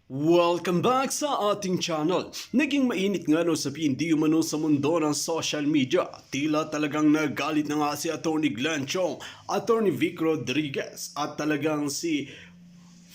Welcome back sa ating channel. Naging mainit nga no sabihin di umano sa mundo ng social media. Tila talagang nagalit na nga si Atty. Glenn Chong, Atty. Vic Rodriguez at talagang si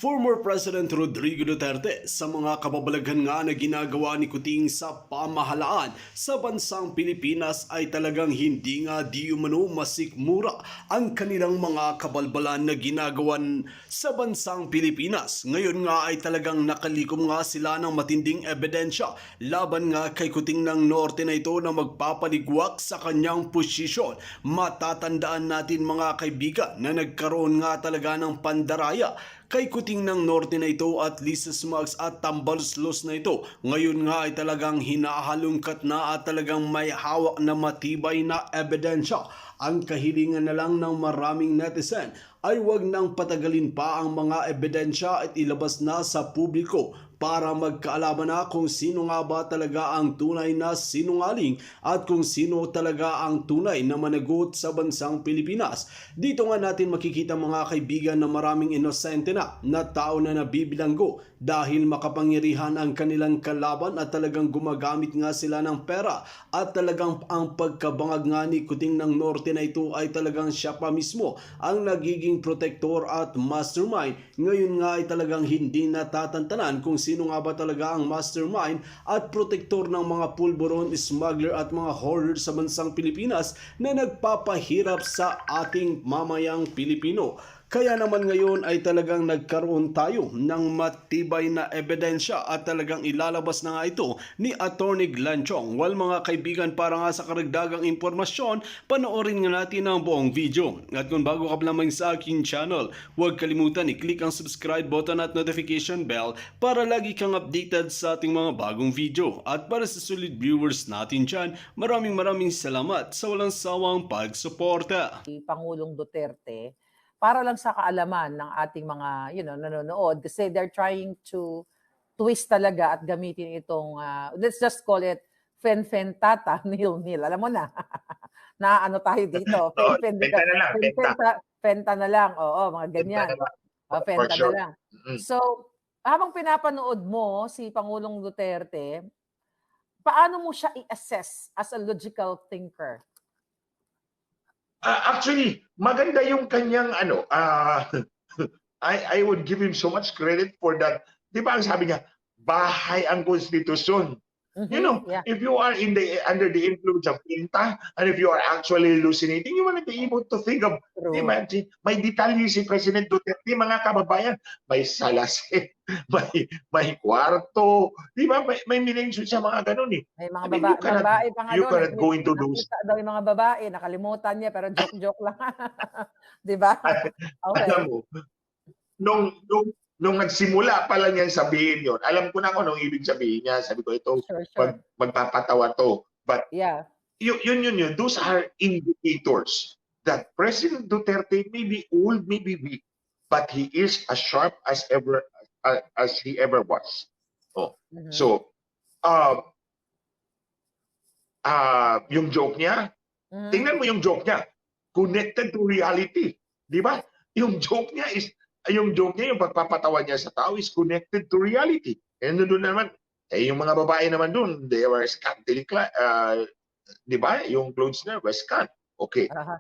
former President Rodrigo Duterte sa mga kababalaghan nga na ginagawa ni Kuting sa pamahalaan sa bansang Pilipinas ay talagang hindi nga di umano masikmura ang kanilang mga kabalbalan na ginagawan sa bansang Pilipinas. Ngayon nga ay talagang nakalikom nga sila ng matinding ebidensya laban nga kay Kuting ng Norte na ito na magpapaligwak sa kanyang posisyon. Matatandaan natin mga kaibigan na nagkaroon nga talaga ng pandaraya kay Kuting ng Norte na ito at Lisa Smugs at Tambaloslos na ito. Ngayon nga ay talagang hinahalungkat na at talagang may hawak na matibay na ebidensya. Ang kahilingan na lang ng maraming netizen ay wag nang patagalin pa ang mga ebidensya at ilabas na sa publiko para magkaalaman na kung sino nga ba talaga ang tunay na sinungaling at kung sino talaga ang tunay na managot sa bansang Pilipinas. Dito nga natin makikita mga kaibigan na maraming inosente na tao na nabibilanggo dahil makapangyarihan ang kanilang kalaban at talagang gumagamit nga sila ng pera at talagang ang pagkabangag nga ni Kuting ng Norte na ito ay talagang siya pa mismo ang nagiging protector at mastermind. Ngayon nga ay talagang hindi natatantanan kung sino nga ba talaga ang mastermind at protector ng mga pulburon, smuggler at mga hoarder sa bansang Pilipinas na nagpapahirap sa ating mamayang Pilipino. Kaya naman ngayon ay talagang nagkaroon tayo ng matibay na ebidensya at talagang ilalabas na nga ito ni Atty. Glenn Chong. Well mga kaibigan, para nga sa karagdagang impormasyon, panoorin nga natin ang buong video. At kung bago ka pa lamang sa aking channel, huwag kalimutan i-click ang subscribe button at notification bell para lagi kang updated sa ating mga bagong video. At para sa solid viewers natin dyan, maraming salamat sa walang sawang pagsuporta. Pangulong Duterte para lang sa kaalaman ng ating mga nanonood kasi they're trying to twist talaga at gamitin itong let's just call it fen-fen tata nil-nil. Alam mo na. Na ano tayo dito, Oo, fen-fen di ka benta na lang, benta. fen-fen fenta na lang. Oo, mga Benta ganyan. na lang, for Fenta na sure. lang. Mm. So, habang pinapanood mo si Pangulong Duterte, paano mo siya i-assess as a logical thinker? Actually, maganda yung kanyang ano, I would give him so much credit for that. 'Di ba ang sabi niya, bahay ang konstitusyon. You know, Yeah. if you are under the influence of pinta, and if you are actually hallucinating, you want to be able to think of, True. imagine, may detalye si President Duterte, mga kababayan, may salasin, may kwarto, di ba? May minention siya mga ganun eh. May mga I mean, babae pa nga you do'n cannot go into those. nakita daw yung mga babae, nakalimutan niya pero joke-joke lang. 'Di ba? Alam Okay. mo, nung nung nung nagsimula pa lang niyang sabihin yon, alam ko na kung anong ibig sabihin niya. Sabi ko, ito, Sure. magpapatawa to. But Yeah. yun. Those are indicators that President Duterte may be old, may be weak, but he is as sharp as he ever was. Oh. Mhm. So, yung joke niya, Mhm. tingnan mo yung joke niya, connected to reality. Di ba? Yung pagpapatawa niya sa tao is connected to reality. And doon naman, yung mga babae naman doon, they were scantily clad. Di ba? Yung clothes nila were scant. Okay. Aha.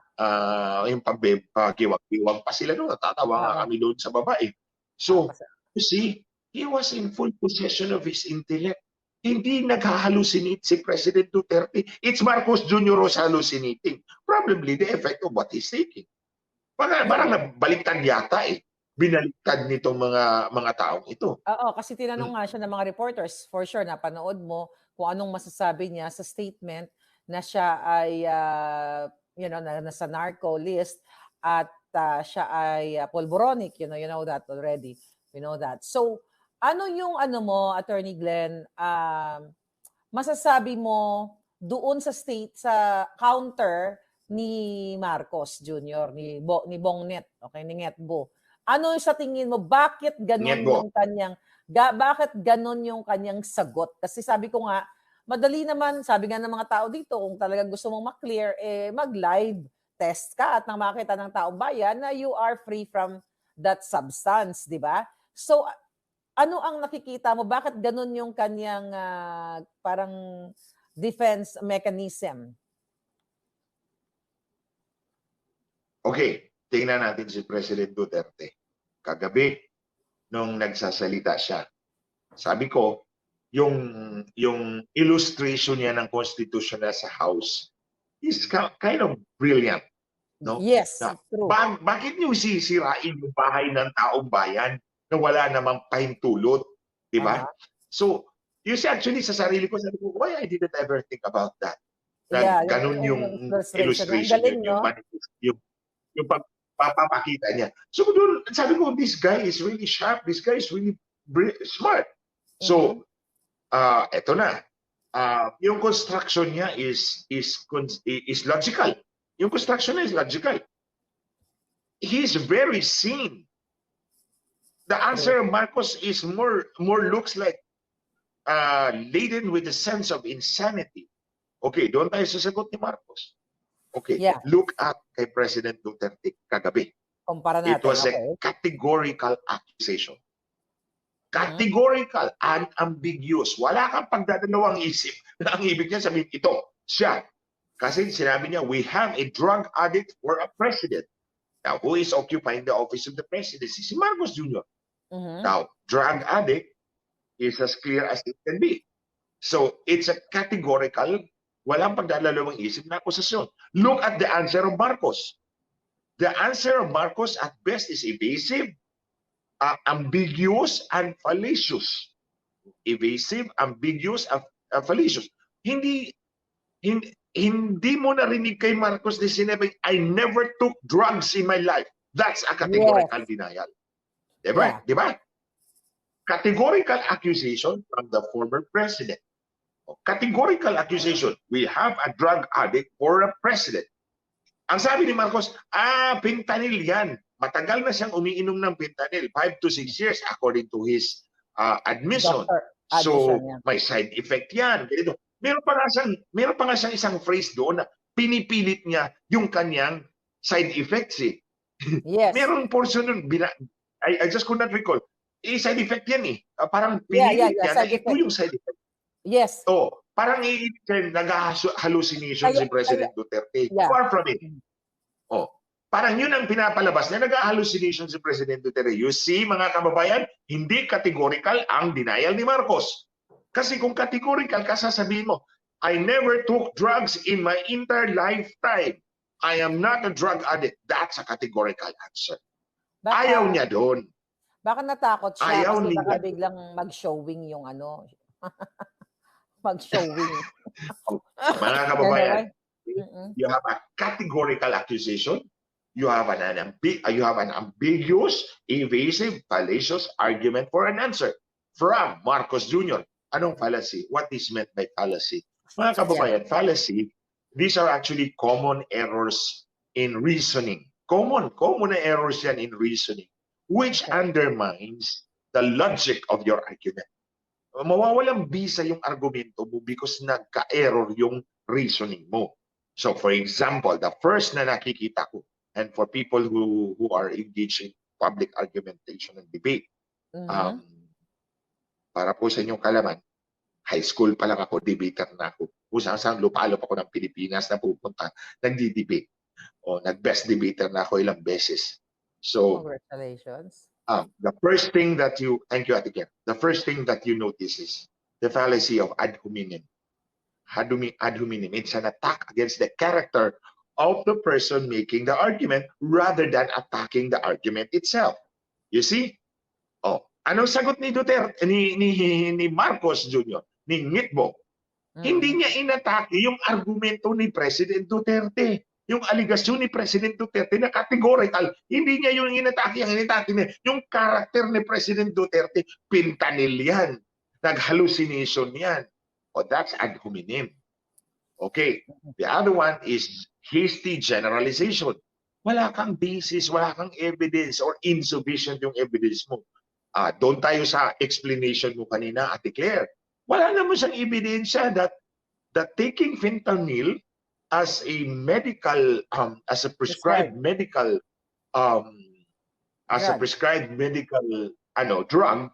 Yung paggiwag-giwag pa sila doon. Natatawa nga Oo. kami doon sa babae. Oo, So, you see, he was in full possession of his intellect. Hindi naghahalusinate si President Duterte. It's Marcos Jr. who's hallucinating. Probably the effect of what he's taking. Parang nabaliktad yata eh. Binaliktad nitong mga taong ito. Oo, kasi Mm. tinanong nga siya ng mga reporters, for sure napanood mo kung anong masasabi niya sa statement na siya ay, nasa narco list at, siya ay, pulboronic, you know that already. We know that. So, ano yung ano mo, Attorney Glenn, masasabi mo doon sa counter ni Marcos Jr., ni Bongnet, okay, ni Ngetbo. Ano sa tingin mo, bakit gano'n Ngetbo. yung kanyang bakit gano'n yung kanyang sagot? Kasi sabi ko nga, madali naman, sabi nga ng mga tao dito, kung talagang gusto mong ma-clear, mag-live test ka at nang makita ng taong bayan na you are free from that substance, di ba? So, Ano ang nakikita mo? Bakit ganun yung kanyang parang defense mechanism? Okay, tingnan natin si President Duterte. Kagabi, nung nagsasalita siya, sabi ko, yung illustration niya ng Constitution sa House is kind of brilliant. No? Yes, Na, true. bakit niyo sisirain yung bahay ng taong bayan na wala namang pahintulot? Di ba? Aha. So, you see, actually, sa sarili ko, sabi ko, why I didn't ever think about that? Yeah, Ganun yung illustration. Ang illustration, galing, yung no? yung pagpapakita niya. So, doon, sabi ko, this guy is really sharp. This guy is really smart. So, eto na. Yung construction niya is logical. Yung construction niya is logical. He's very sane. The answer of Marcos is more looks like laden with a sense of insanity. Okay, doon tayo sasagot ni Marcos. Okay, Yeah. look at kay President Duterte kagabi. Kumpara natin. It was a categorical accusation. Categorical and ambiguous. Wala kang pagdadalawang isip na ang ibig niya sabihin ito, siya. Kasi sinabi niya, we have a drug addict for a president. Now, who is occupying the office of the presidency? Si Marcos Jr. Now, drug addict is as clear as it can be. So, it's a categorical, walang pagdadalawang isip na akusasyon. Look at the answer of Marcos. The answer of Marcos at best is evasive, ambiguous, and fallacious. Evasive, ambiguous, and fallacious. Hindi mo narinig kay Marcos na sinabi, I never took drugs in my life. That's a categorical denial. Diba? Yeah. Diba? Categorical accusation from the former president. Categorical accusation. We have a drug addict for a president. Ang sabi ni Marcos, fentanyl yan. Matagal na siyang umiinom ng fentanyl. 5 to 6 years according to his admission. So, may side effect yan. Ganito. Meron pa nga siyang isang phrase doon na pinipilit niya yung kanyang side effects eh. Yes. Meron portion nun, I just could not recall. Side effect yan eh. Parang pinilit niya na ito yung side effect. Yes. So, parang nag-hallucination si President Duterte. Yeah. Far from it. Parang yun ang pinapalabas na nag-hallucination si President Duterte. You see, mga kababayan, hindi categorical ang denial ni Marcos. Kasi kung categorical ka, sasabihin mo, I never took drugs in my entire lifetime. I am not a drug addict. That's a categorical answer. Ayaw niya doon. Baka natakot siya Ayaw kasi niya. baka biglang mag-showing yung mag-showing. Mga kababayan, you have a categorical accusation. You have an ambiguous, evasive, fallacious argument for an answer from Marcos Jr. Anong fallacy? What is meant by fallacy? Mga kababayan, fallacy, these are actually common errors in reasoning. Common na errors yan in reasoning, which undermines the logic of your argument. Mawawalang bisa yung argumento mo because nagka-error yung reasoning mo. So, for example, the first na nakikita ko, and for people who are engaged in public argumentation and debate, para po sa inyong kalaman, high school pa lang ako, debater na ako. Kung saan lupalop ako ng Pilipinas na pupunta, nagdi-debate. O nag-best debater na ako ilang beses. So, congratulations. The first thing that thank you, Ate Ken. The first thing that you notice is the fallacy of ad hominem. Ad hominem, it's an attack against the character of the person making the argument rather than attacking the argument itself. You see? Anong sagot ni Duterte, ni Marcos Jr., ni Ngitbo? Hindi niya inatake yung argumento ni President Duterte. Yung aligasyon ni President Duterte na categorical, hindi niya yung inatake. Ang inatake niya, yung karakter ni President Duterte, fentanyl yan. Nag-hallucination yan. That's ad hominem. Okay. The other one is hasty generalization. Wala kang basis, wala kang evidence or insufficient yung evidence mo. Doon tayo sa explanation mo kanina, Ate Claire. Wala naman siyang ebidensya that taking fentanyl as a medical, as a prescribed medical, drug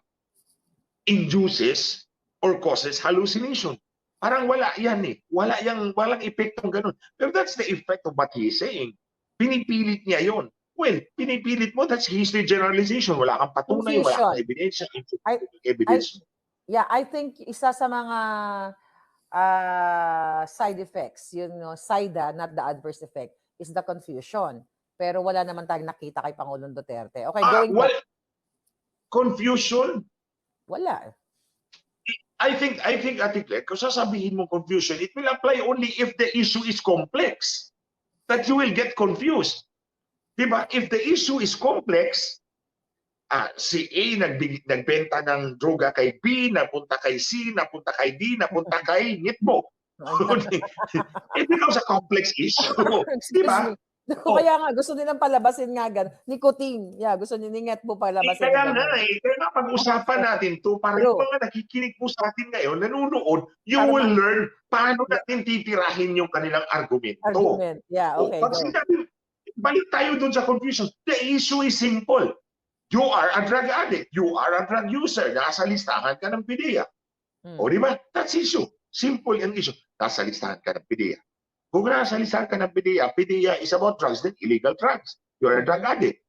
induces or causes hallucination. Parang wala yan eh. Walang epektong ganun. Pero that's the effect of what he is saying. Pinipilit niya yon. Well, pinipilit mo, that's history generalization. Wala kang patunay, wala kang Confusion. ebidensya, I, evidence. I think isa sa mga side effects, SIDA, not the adverse effect, is the confusion. Pero wala naman tayong nakita kay Pangulong Duterte. Okay, going Well, back. confusion, Wala. I think, Ate Claire, kung sasabihin mo confusion, it will apply only if the issue is complex. That you will get confused. Diba? If the issue is complex, si A nagbenta ng droga kay B, napunta kay C, napunta kay D, napunta kay Ngitbo. It becomes a complex issue. Excuse Diba? me. Kaya nga, gusto nilang palabasin nga gan. Nicotine. Yeah, gusto ni Ngitbo palabasin. Kaya nga, pag-usapan natin to para yung mga nakikinig po sa atin ngayon, nanonood, you will learn paano natin titirahin yung kanilang argumento. Argument. Yeah, okay. Pag sinabi, balik tayo dun sa confusion. The issue is simple. You are a drug addict. You are a drug user. Nasa listahan ka ng PDEA. O di ba? That's issue. Simple ang issue. Nasa listahan ka ng PDEA. Kung nasa listahan ka ng PDEA, PDEA is about drugs, then illegal drugs. You are a drug addict.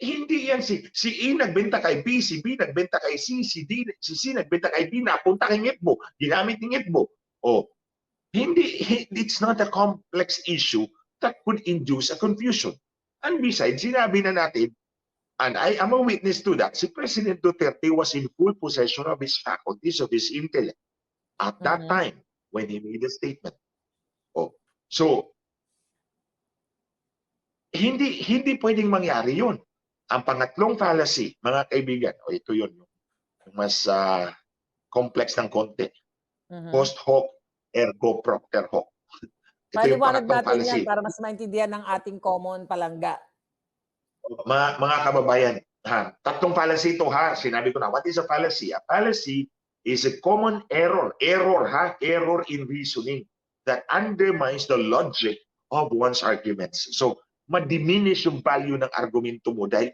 Hindi yan si E nagbenta kay B, si B nagbenta kay C, si C nagbenta kay D, napunta kay Ngitbo, ginamit ni Ngitbo. Hindi, it's not a complex issue that could induce a confusion. And besides, sinabi na natin, and I am a witness to that, si President Duterte was in full possession of his faculties, of his intellect, at that time when he made the statement. So, hindi pwedeng mangyari yun. Ang pangatlong fallacy, mga kaibigan, ito yun, yung mas complex ng konti. Post hoc, ergo propter hoc. Ito yung paliwanag pangatlong natin fallacy. yan para mas maintindihan ng ating common palangga. Mga kababayan, tatlong fallacy ito ha. Sinabi ko na, what is a fallacy? A fallacy is a common error. Error in reasoning that undermines the logic of one's arguments. So, ma-diminish yung value ng argumento mo dahil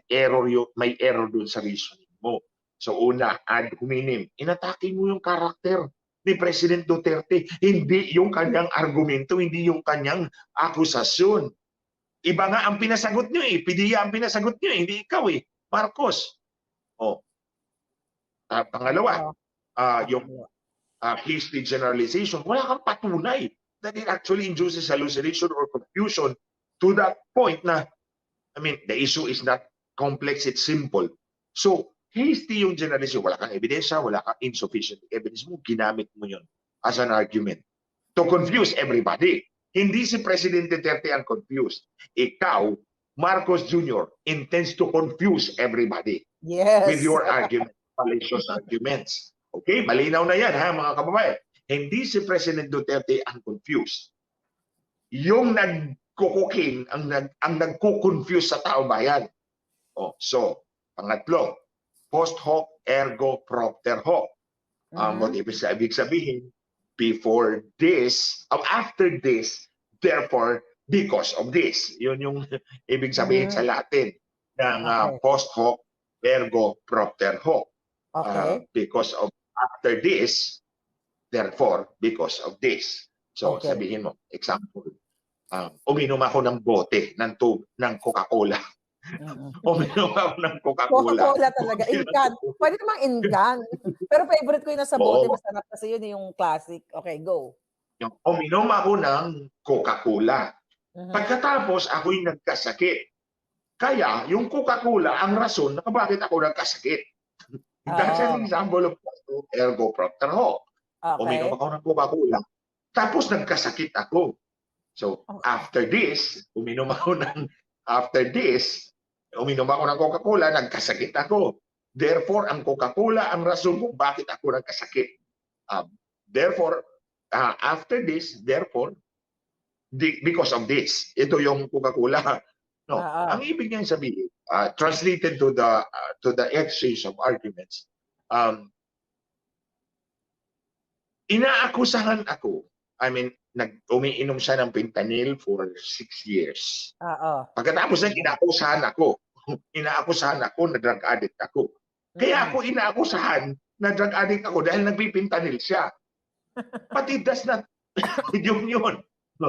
may error doon sa reasoning mo. So, una, ad hominem. Inatake mo yung karakter ni President Duterte. Hindi yung kanyang argumento, hindi yung kanyang akusasyon. Iba nga ang pinasagot nyo eh. PDEA ang pinasagot nyo eh. Hindi ikaw eh. Marcos. Pangalawa, yung hasty generalization. Wala kang patunay that it actually induces hallucination or confusion to that point na, the issue is not complex, it's simple. So, hasty yung generalization. Wala kang ebidensya, wala kang insufficient evidence mo, ginamit mo yun as an argument to confuse everybody. Hindi si President Duterte ang confused. Ikaw, Marcos Jr., intends to confuse everybody with your argument, fallacious arguments. Okay, malinaw na yan ha mga kababayan. Hindi si President Duterte ang confused. Yung nagkukuking, ang nagko-confuse sa tao bayan. So, pangatlo, post hoc ergo propter hoc. What ibig sabihin, before this, after this, therefore, because of this. Yun yung ibig sabihin sa Latin ng post hoc ergo propter hoc. Because of after this, therefore, because of this. So, sabihin mo, example, uminom ako ng bote ng Coca-Cola. Uminom ako ng Coca-Cola. Coca-Cola talaga. Incan. Pwede namang incan. Pero favorite ko yung nasa bote. Masarap kasi yun yung classic. Okay, go. Uminom ako ng Coca-Cola. Pagkatapos, ako'y nagkasakit. Kaya, yung Coca-Cola, ang rason na bakit ako nagkasakit. That's an example of ergo propter hoc. Uminom ako ng Coca-Cola. Tapos nagkasakit ako. So, after this, uminom ako ng Coca-Cola, nagkasakit ako. Therefore, ang Coca-Cola ang rason kung bakit ako nagkasakit. Therefore, after this, therefore, because of this. Ito yung Coca-Cola. No, ang ibig niyang sabihin, translated to the exchange of arguments, inaakusahan ako, umiinom siya ng fentanyl for 6 years. Pagkatapos na inaakusahan ako na drug addict ako. Kaya ako inaakusahan na drug addict ako dahil nagpipintanil siya. But it does not yun.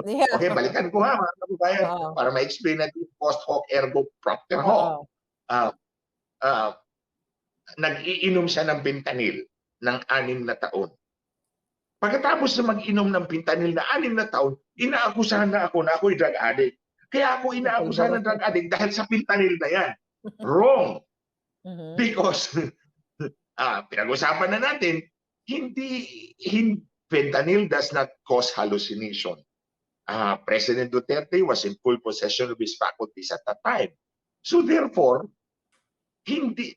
Yeah. Okay, balikan ko ha, mga kababayan, Oo. para ma-explain natin post hoc ergo propter hoc. Oo. Ah, ah, nag-iinom siya ng fentanyl ng 6 na taon. Pagkatapos na mag-inom ng fentanyl na 6 na taon, inaakusahan na ako na ako'y drug addict. Kaya ako inaakusahan ng drug addict dahil sa fentanyl na yan. Wrong. Mhm. Because pinag-usapan na natin, fentanyl does not cause hallucination. President Duterte was in full possession of his faculties at that time. So therefore, hindi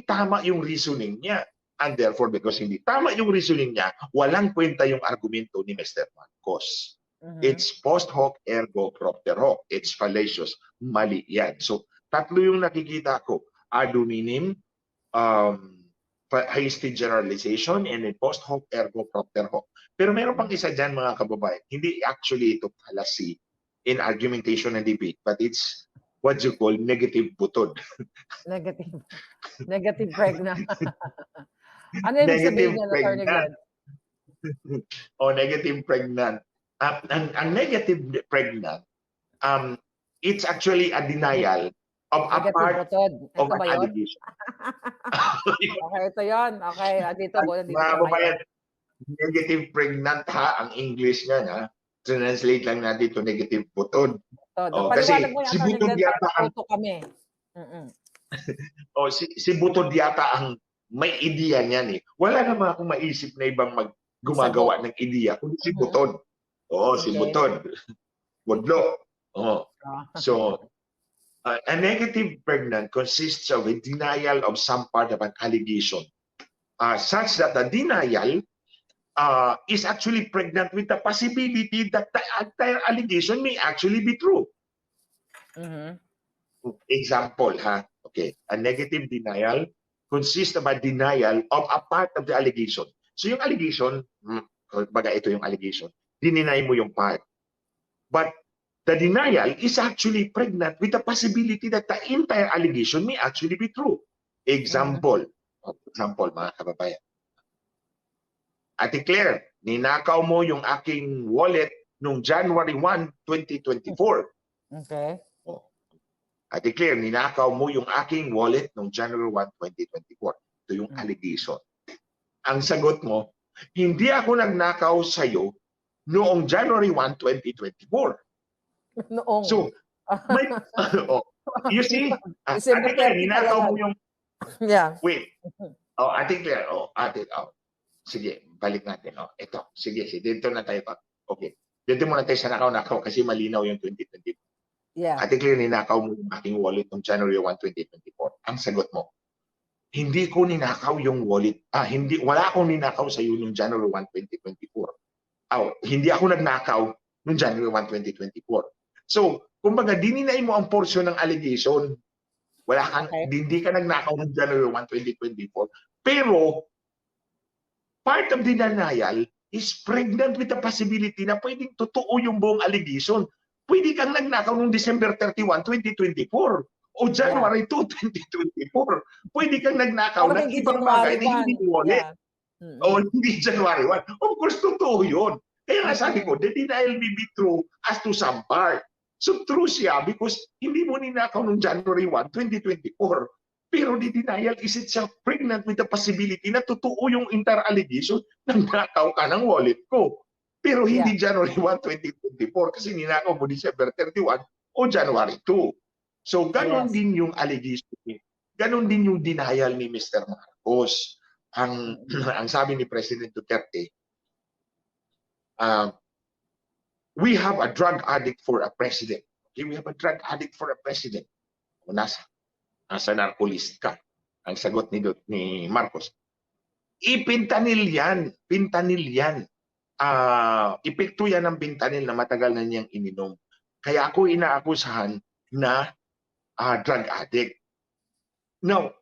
tama yung reasoning niya. And therefore, because hindi tama yung reasoning niya, walang kwenta yung argumento ni Mr. Marcos. Mhm. It's post hoc ergo propter hoc. It's fallacious. Mali yan. So, tatlo yung nakikita ko. Ad hominem, hasty generalization, and then post hoc ergo propter hoc. Pero meron pang isa dyan, mga kababayan. Hindi actually ito fallacy in argumentation and debate, but it's what you call negative butod. Negative. Negative pregnant. Ano yung sabihin niya, Attorney Glenn? Negative pregnant. Ang negative pregnant, it's actually a denial of a Negative part butod. of Ito ba an yun? allegation. Okay, ito yun. Okay, dito po. Dito Mga po kababayan, negative pregnant ha, ang English nga na. Translate lang natin ito, negative butod. Kasi Paliwanag mo yung si Attorney butod Glenn yata para matuto kami. si butod yata ang may ideya niyan eh. Wala naman akong maisip na ibang gumagawa ng ideya kundi si butod. Si Okay. butod. Budlo. So, a negative pregnant consists of a denial of some part of an allegation, such that the denial is actually pregnant with the possibility that the entire allegation may actually be true. Example, okay, a negative denial consists of a denial of a part of the allegation. So yung allegation, baga ito yung allegation, dininay mo yung part. But the denial is actually pregnant with the possibility that the entire allegation may actually be true. Example, mga kababayan. Ate Claire, ninakaw mo yung aking wallet noong January 1, 2024. Okay. Ate Claire, ninakaw mo yung aking wallet noong January 1, 2024. Ito yung allegation. Ang sagot mo, hindi ako nagnakaw sa'yo noong January 1, 2024. Noong. So, you see, December Ate Claire, 30 ninakaw pala mo yung... Yeah. Wait. Ate Claire, sige, balik natin. Ito, sige, dito na tayo. Okay. Dito muna tayo sa nakaw-nakaw kasi malinaw yung 2024. Yeah. Ate Claire, ninakaw mo yung aking wallet noong January 1, 2024. Ang sagot mo, hindi ko ninakaw yung wallet. Wala akong ninakaw sa iyo noong January 1, 2024. Hindi ako nagnakaw noong January 1, 2024. So, kumbaga, dininay mo ang portion ng allegation. Hindi ka nagnakaw noong January 1, 2024. Pero, part of the denial is pregnant with the possibility na pwedeng totoo yung buong allegation. Pwede kang nagnakaw noong December 31, 2024 o January 2, 2024. Pwede kang nagnakaw ng ibang bagay na hindi wallet. O hindi January 1. Of course, totoo yun. Kaya nga sabi ko, the denial may be true as to some part. So true siya because hindi mo ninakaw noong January 1, 2024. Pero the denial is itself pregnant with the possibility na totoo yung entire allegation na nakaw ka ng wallet ko. Pero hindi January 1, 2024 kasi ninakaw mo December 31 o January 2. So ganon din yung allegation. Ganon din yung denial ni Mr. Marcos. Ang sabi ni President Duterte, we have a drug addict for a president. Okay, we have a drug addict for a president. Nasa narcolist ka. Ang sagot ni Marcos. Ipintanil yan. Pintanil yan. Epekto yan ng fentanyl na matagal na niyang ininom. Kaya ako inaakusahan na drug addict. Now,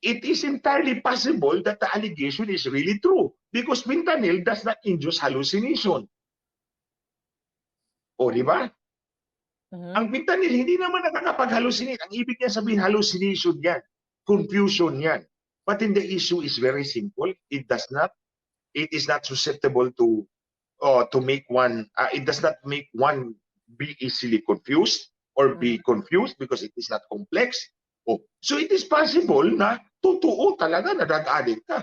it is entirely possible that the allegation is really true because fentanyl does not induce hallucination. O, di ba? Ang fentanyl hindi naman nakakapag-hallucinate. Ang ibig niya sabihin, hallucination yan. Confusion yan. But then the issue is very simple. It is not susceptible to make one. It does not make one be easily confused or be confused because it is not complex. Oh, so it is possible na totoo talaga na drug addict ka.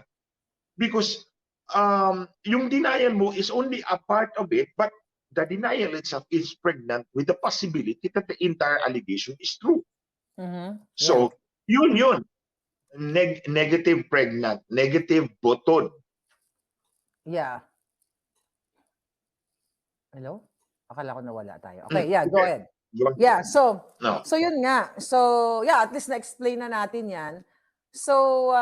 Because yung denial mo is only a part of it, but the denial itself is pregnant with the possibility that the entire allegation is true. So, yun. Negative pregnant, negative butod. Yeah. Hello? Akala ko nawala tayo. Okay, yeah, go ahead. Yeah, so yun nga. So, yeah, at least na-explain na natin yan. So,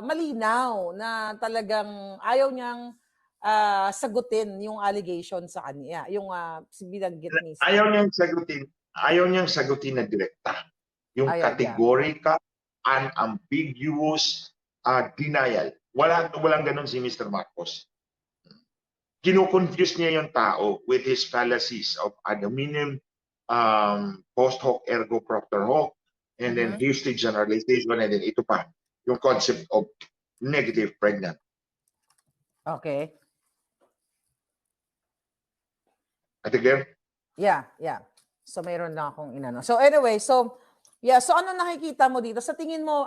malinaw na talagang ayaw niyang sagutin yung allegation sa kanya. Yung binanggit ni Sam. Ayaw niyang sagutin na direkta. Yung categorical, unambiguous denial. Walang ganun si Mr. Marcos. Kino-confuse niya yung tao with his fallacies of ad hominem, post hoc ergo propter hoc, and then hasty generalization, and then ito pa, yung concept of negative pregnant. Okay. Ate Claire? Yeah. So mayroon lang akong inano. So anyway, so ano nakikita mo dito? Sa tingin mo,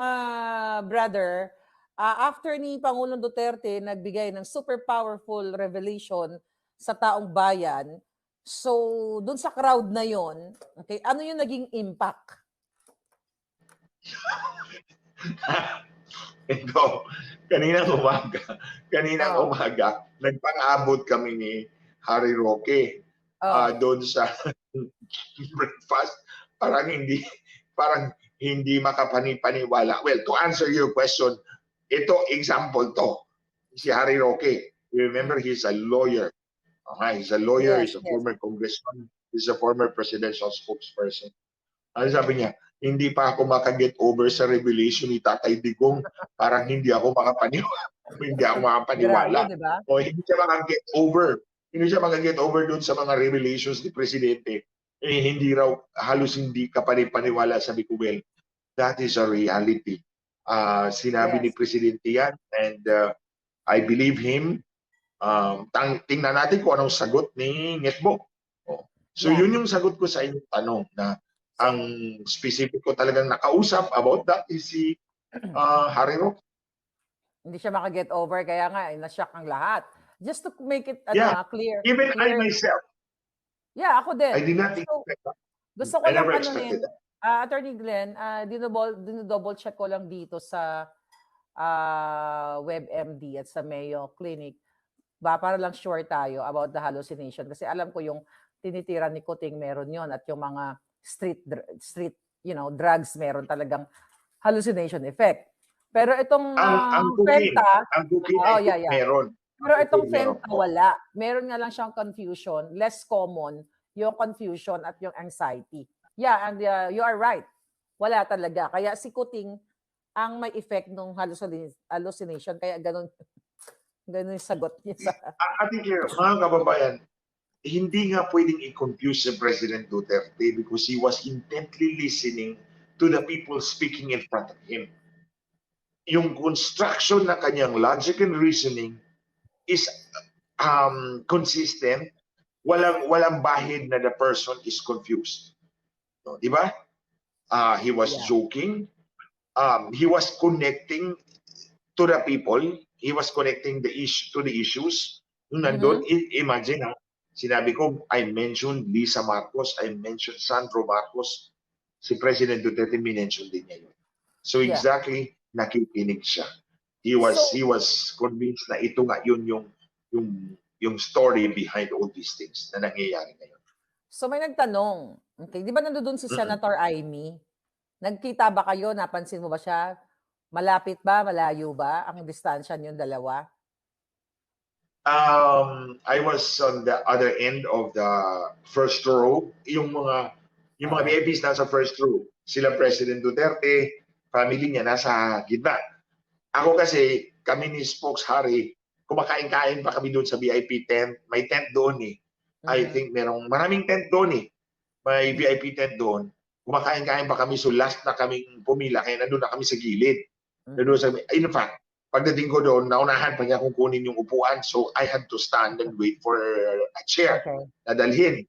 brother, after ni Pangulong Duterte nagbigay ng super powerful revelation sa taong bayan, so dun sa crowd na yon, okay, ano yung naging impact? Ito, kaninang umaga, nagpang-abot kami ni Harry Roque doon sa breakfast. Parang hindi makapaniwala. Well, to answer your question, ito, example to. Si Harry Roque, you remember he's a lawyer. He's a lawyer, he's a former congressman, he's a former presidential spokesperson. Ano sabi niya? Hindi pa ako makaget over sa revelation ni Tatay Digong. Parang hindi ako makapaniwala. Grabe, diba? O hindi siya makaget over. Hindi siya makaget over doon sa mga revelations ni Presidente. Halos hindi ka paniwala, sabi ko, well, that is a reality. Sinabi ni Presidente yan, and I believe him. Tingnan natin kung anong sagot ni Netbo. So yun yung sagot ko sa inyong tanong, na ang specific ko talagang nakausap about that is si Harry Roque. Hindi siya makaget over, kaya nga, na-shock ang lahat. Just to make it clear. Even I myself. Yeah, ako din. I did not expect that. Gusto ko lang Attorney Glenn, double check ko lang dito sa WebMD at sa Mayo Clinic. Para lang sure tayo about the hallucination. Kasi alam ko yung tinitira ni Kuting meron yon, at yung mga street drugs meron talagang hallucination effect. Pero itong Fenta, meron. Pero itong Fenta wala. Meron nga lang siyang confusion, less common yung confusion at yung anxiety. Yeah, and you are right. Wala talaga. Kaya si Kuting ang may effect ng hallucination. Kaya ganun yung sagot niya sa... I think mga kababayan, hindi nga pwedeng i-confuse si President Duterte because he was intently listening to the people speaking in front of him. Yung construction ng kanyang logic and reasoning is consistent. Walang bahid na the person is confused. No, di ba? He was joking. He was connecting to the people. He was connecting the issue to the issues. Nung nandun, imagine sinabi ko, I mentioned Lisa Marcos, I mentioned Sandro Marcos. Si President Duterte minention din niya yun. So exactly, nakikinig siya. He was convinced na ito nga yun yung story behind all these things na nangyayari ngayon. So may nagtanong, okay, di ba nandoon si Senator Amy? Nagkita ba kayo? Napansin mo ba siya? Malapit ba? Malayo ba? Ang distansya niyong dalawa? I was on the other end of the first row. Yung mga VIPs nasa first row. Sila President Duterte, family niya nasa gitna. Ako kasi, kami ni Spokes Harry, kumakain-kain pa kami doon sa VIP tent. May tent doon eh. I think maraming tent doon eh. May VIP tent doon. Kumakain-kain pa kami, so last na kaming pumila, kaya nandun na kami sa gilid. Doon sa, in fact, pagdating ko doon, naunahan pa niya kung kunin yung upuan. So, I had to stand and wait for a chair Okay. na dalhin.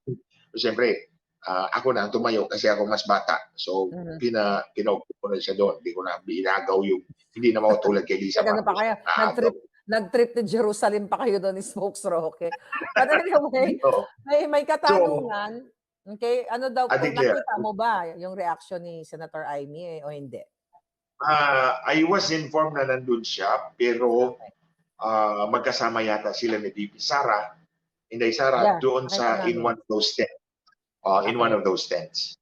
So, siyempre, ako na ang tumayo kasi ako mas bata. So, pinaupo ko na siya doon. Hindi ko na binagaw yung, hindi na matulad kay Lisa Nagano pa Marcos. kayo? Nag-trip to Jerusalem pa kayo doon ni Smokes Roque. But anyway, Oo. may katanungan. Okay, ano daw po, Ate Claire. nakita mo ba yung reaction ni Senator Amy o hindi? I was informed na nandun siya, pero magkasama yata sila ni VP Sara, Inday Sara, Yeah, doon nakita in namin. one of those tents. In Okay. one of those tents.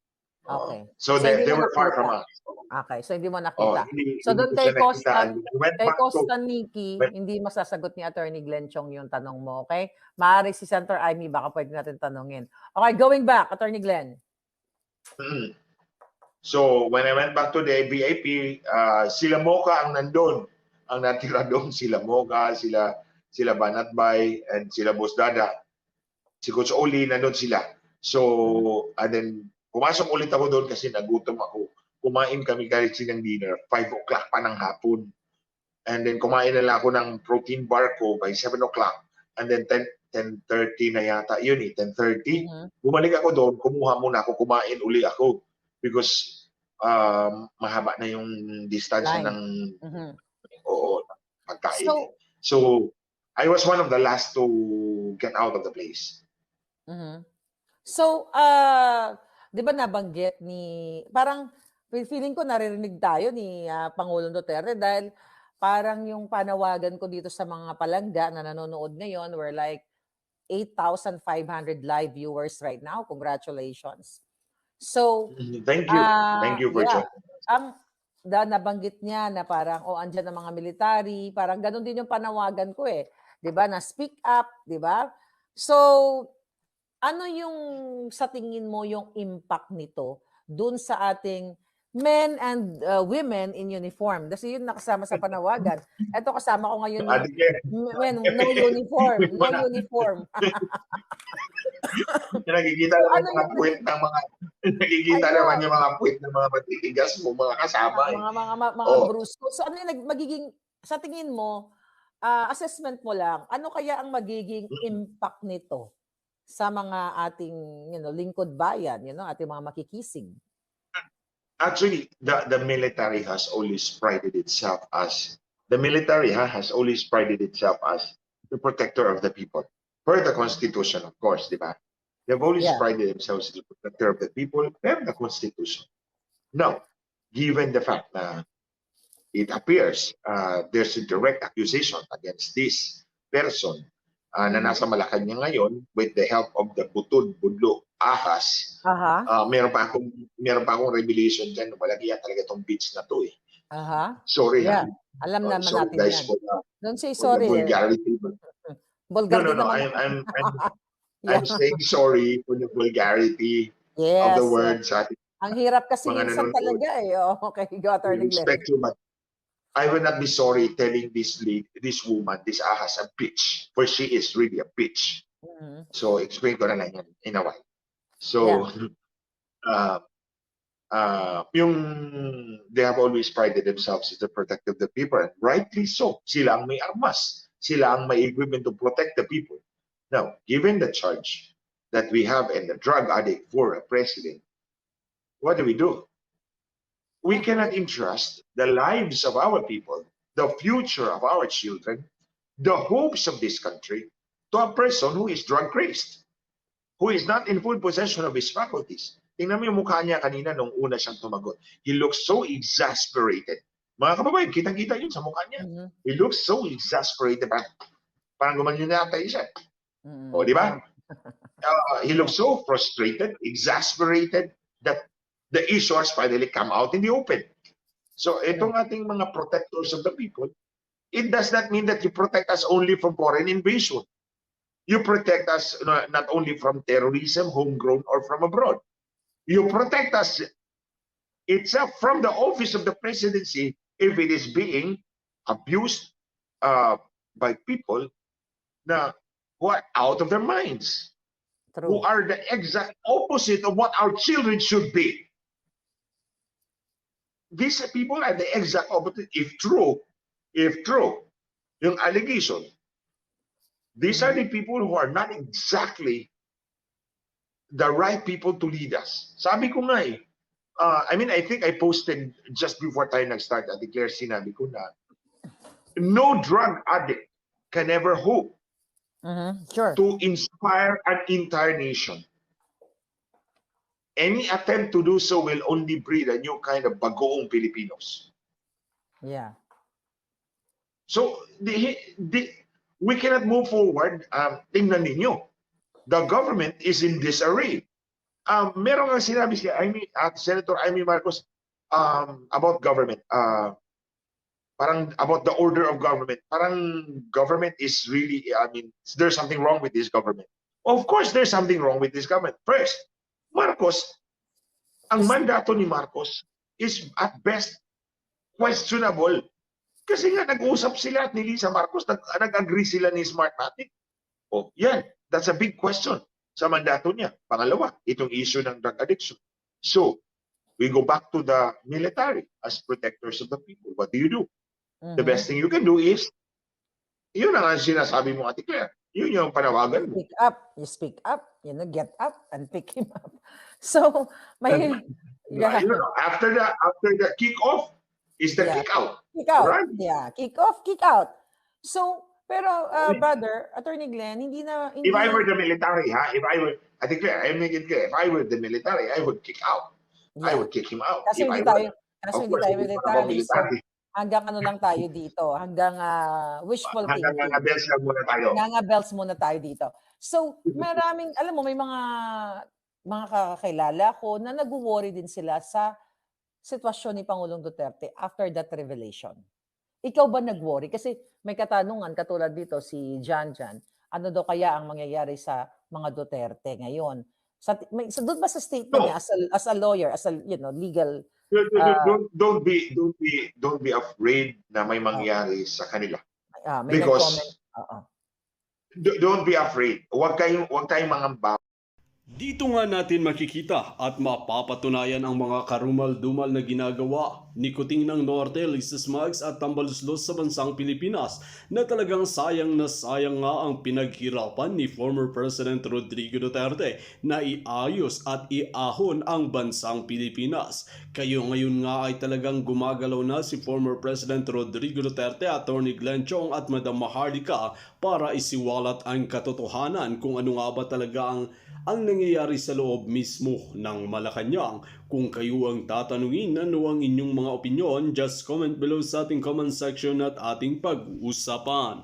Okay. So So, hindi they mo were far nakita. from us. Okay, so hindi mo nakita. So Hindi doon ko kay siya nakita. Costa, And I went kay back to, Costa Nikki, hindi masasagot ni Attorney Glenn Chong yung tanong mo, okay? Maaari si Senator Amy, baka pwede natin tanungin. Okay, going back, Attorney Glenn. So when I went back to the VIP, sila Mocha ang nandun. Ang natira doon, sila Mocha, sila Banatbay, and sila Boss Dada. Si Coach Oli, nandun sila. So, and then, pumasok ulit ako doon kasi nagutom ako. Kumain kami kahit ng dinner, 5 o'clock pa ng hapon. And then, kumain na lang ako ng protein bar ko by 7 o'clock. And then, 10:30 na yata. Yun 10:30. Bumalik ako doon, kumuha muna ako, kumain uli ako. Because, mahaba na yung distansya ng pagkain. So, I was one of the last to get out of the place. So, di ba nabanggit ni, parang feeling ko naririnig tayo ni Pangulong Duterte dahil parang yung panawagan ko dito sa mga palangga na nanonood ngayon, we're like 8,500 live viewers right now. Congratulations. So, thank you. Thank you for joining. Nabanggit niya na parang, andyan ang mga military, parang ganun din yung panawagan ko eh. Di ba? Na speak up, di ba? So, ano yung sa tingin mo yung impact nito dun sa ating men and women in uniform? Kasi yun nakasama sa panawagan. Ito kasama ko ngayon yung no uniform. No uniform. Nakikita naman yung mga puwet ng mga nakikita naman yung mga puwet ng mga matitigas mo, mga kasama. Mga brusko. So ano yung magiging, sa tingin mo, assessment mo lang, ano kaya ang magiging impact nito sa mga ating lingkod bayan, ating mga makikisig? Actually, the military has always prided itself as the protector of the people. Per the Constitution, of course, di ba? They've always prided themselves as the protector of the people per the Constitution. Now, given the fact that it appears there's a direct accusation against this person na nasa Malacanang ngayon with the help of the Butod, Budlo, Ahas. Meron pa akong revelation dyan. Malagyan talaga itong beach na to eh. Sorry. Alam naman sorry natin guys yan. Don't say sorry. Vulgarity. No. I'm saying sorry for the vulgarity of the words. Ang hirap kasi minsan talaga eh. Okay, go Attorney Glenn. Respect you, but I will not be sorry telling this woman, this Ahas, a bitch, for she is really a bitch. So explain ko na lang yan in a while. So, they have always prided themselves as the protector of the people, and rightly so. Sila ang may armas. Sila ang may equipment to protect the people. Now, given the charge that we have in the drug addict for a president, what do? We cannot entrust the lives of our people, the future of our children, the hopes of this country to a person who is drug crazed, who is not in full possession of his faculties. Tingnan mo yung mukha niya kanina nung una siyang tumagot. He looks so exasperated. Mga kababayan, kitang-kita yun sa mukha niya. He looks so exasperated. Parang gumanyan na yata siya. O, di ba? He looks so frustrated, exasperated, that the issues finally come out in the open. So, itong ating mga protectors of the people, it does not mean that you protect us only from foreign invasion. You protect us not only from terrorism, homegrown, or from abroad. You protect us itself from the office of the presidency if it is being abused by people who are out of their minds, who are the exact opposite of what our children should be. these people are the exact opposite. If true, yung allegation, these are the people who are not exactly the right people to lead us. Sabi ko nga eh, I mean, I think I posted just before tayo nag-start, I declare, sinabi ko na, no drug addict can ever hope Sure. to inspire an entire nation. Any attempt to do so will only breed a new kind of bagoong Filipinos. Yeah. So, we cannot move forward. Tingnan ninyo, the government is in disarray. Meron nga sinabi si Senator Amy Marcos about government. Parang about the order of government. Parang government is really, I mean, there's something wrong with this government. Of course, there's something wrong with this government. First, Marcos, ang mandato ni Marcos is at best questionable. Kasi nga nag-uusap sila at ni Lisa Marcos, nag-agree sila ni Smartmatic. Oh, yan, that's a big question sa mandato niya. Pangalawa, itong issue ng drug addiction. So, we go back to the military as protectors of the people. What do you do? The best thing you can do is, yun ang sinasabi mo, Ate Claire. Yun yung panawagan mo. Speak up. You speak up. You know, get up and pick him up. So, may... Yeah. You know, after the kick-off is the kick-out. Kick out. Right? Yeah. Kick off, kick out. So, pero, brother, Attorney Glenn, hindi na... If I were the military, I think I make it clear, if I were the military, I would kick out. I would kick him out. Kasi If hindi I were- tayo of course, if I were military. So, hanggang ano lang tayo dito. Hanggang wishful hanggang thinking. nga-bells lang muna tayo. Bells muna tayo dito. So, maraming, alam mo, may mga kakakilala ko na nag-worry din sila sa sitwasyon ni Pangulong Duterte after that revelation. Ikaw ba nag-worry? Kasi may katanungan katulad dito si Jan, ano daw kaya ang mangyayari sa mga Duterte ngayon? Doon ba sa statement niya as a lawyer, as a legal Don't be afraid na may mangyari sa kanila. may Because nag-comment. don't be afraid. Huwag kayong mangamba. Dito nga natin makikita at mapapatunayan ang mga karumal-dumal na ginagawa ni Kuting ng Norte, Lisa Smugs at Tambaluslos sa bansang Pilipinas na talagang sayang na sayang nga ang pinaghirapan ni former President Rodrigo Duterte na iayos at iahon ang bansang Pilipinas. Kayo ngayon nga ay talagang gumagalaw na si former President Rodrigo Duterte, Attorney Glenn Chong at Madam Maharlika para isiwalat ang katotohanan kung ano nga ba talaga ang nangyayari sa loob mismo ng Malacanang. Kung kayo ang tatanungin ano ang inyong mga opinyon, just comment below sa ating comment section at ating pag-uusapan.